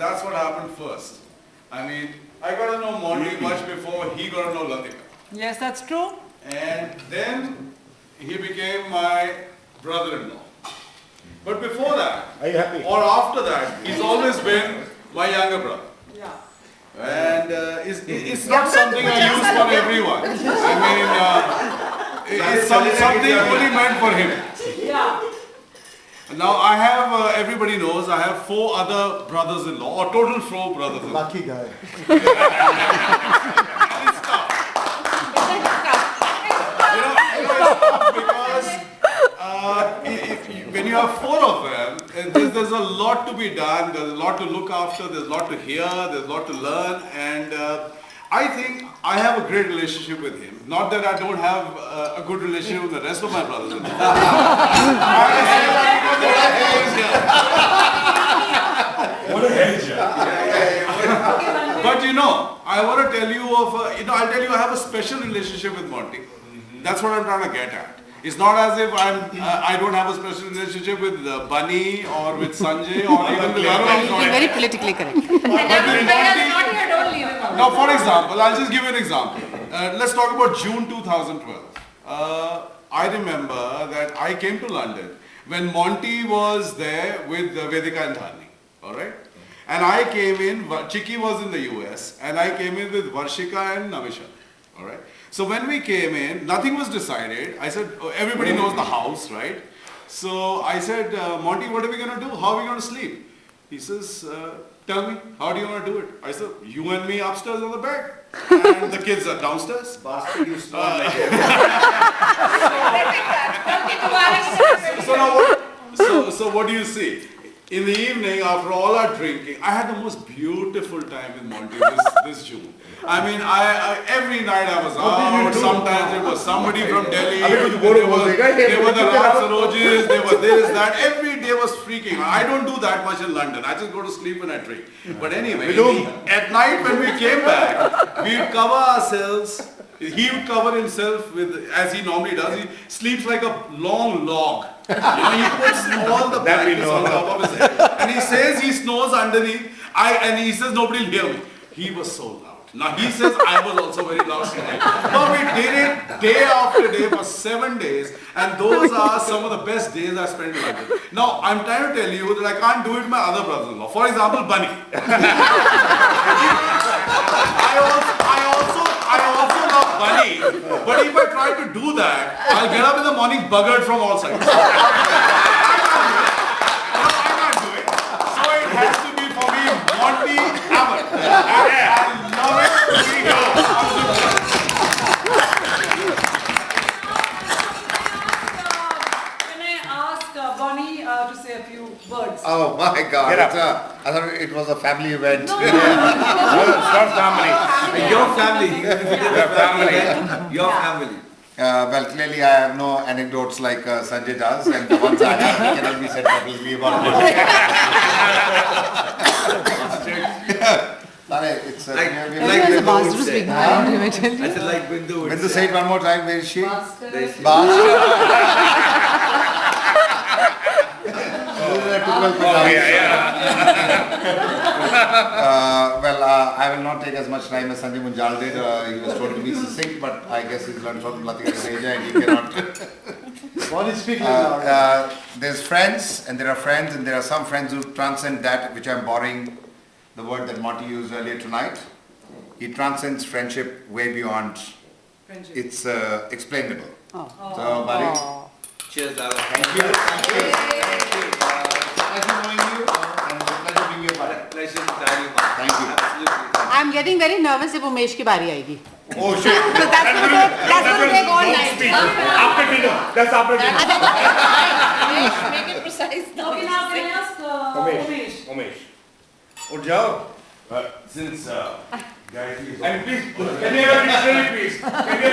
that's what happened first. I mean, I got to know Monty much before he got to know Latika. Yes, that's true. And then he became my brother-in-law. But before that, Are you happy? or after that, he's always been my younger brother. Yeah. And it's not something I use for everyone. I mean, it's something only meant for him. Yeah. Now I have, everybody knows, I have 4 other brothers-in-law, or total 4 brothers-in-law. Lucky guy. It's tough. Because when you have 4 of them, there's a lot to be done, there's a lot to look after, there's a lot to hear, there's a lot to learn, and I think I have a great relationship with him. Not that I don't have a good relationship with the rest of my brothers-in-law. What a hedge. But you know, I want to tell you of, I'll tell you I have a special relationship with Monty. That's what I'm trying to get at. It's not as if I don't have a special relationship with Bunny or with Sanjay or even with Arun. Being very politically correct. Now, for example, I'll just give you an example. Let's talk about June 2012. I remember that I came to London when Monty was there with Vedika and Dhani. All right? And I came in, Chiki was in the US, and I came in with Varshika and Namisha. All right? So when we came in, nothing was decided. I said, everybody knows the house, right? So I said, Monty, what are we going to do? How are we going to sleep? He says, tell me, how do you want to do it? I said, you and me upstairs on the bed, and the kids are downstairs. Bastard, you snore like So what do you see? In the evening, after all our drinking, I had the most beautiful time with Monty this June. I mean, every night I was out. Sometimes it was somebody from Delhi. They were the Raj Sarojis, they were this, that. Every day was freaking. I don't do that much in London. I just go to sleep and I drink. But anyway, at night when we came back, we would cover ourselves. He would cover himself with, as he normally does, he sleeps like a long log. You know, he puts all the blankets on top of his head. And he says he snores underneath, and he says nobody will hear me. He was so loud. Now he says I was also very loud tonight. But we did it day after day for 7 days, and those are some of the best days I spent in London. Now I'm trying to tell you that I can't do it with my other brothers-in-law. For example, Bunny. I also love Bunny, but if I try to do that, I'll get up in the morning buggered from all sides. I can't do it. So it has to be for me Monty Abbott. I love it. We go. Can I ask Bonnie to say a few words? Oh my God! Get up. I thought it was a family event. No, it's not family. Your family. Your family. Your family. Well, clearly I have no anecdotes like Sanjay does, and the ones I have cannot be said publicly about it. It's Like Everyone's Bindu would bastard say. speaking around him, I tell I you. said like Bindu would Bindu, say. say it one more time. Where is she? There she is. Bastard. I will not take as much time as Sanjay Munjal did. He was told to be succinct, but I guess he's learned from Latika Raheja and he cannot. What is speaking now? There's friends, and there are friends, and there are some friends who transcend that, which I'm borrowing the word that Monty used earlier tonight. He transcends friendship way beyond Friendship. its explainable. Oh. So, buddy, Cheers, Dada. thank you. Pleasure knowing you, and it's a pleasure being your buddy. Pleasure to have you, man. Thank you. Absolutely. I'm getting very nervous if Umesh की बारी आएगी. Oh shit! So that's going to take all night. After dinner. That's after dinner. Make it precise now. Okay, now can I ask Umesh? Umesh. Uth jao. Since And please, can you have a dictionary please? Can you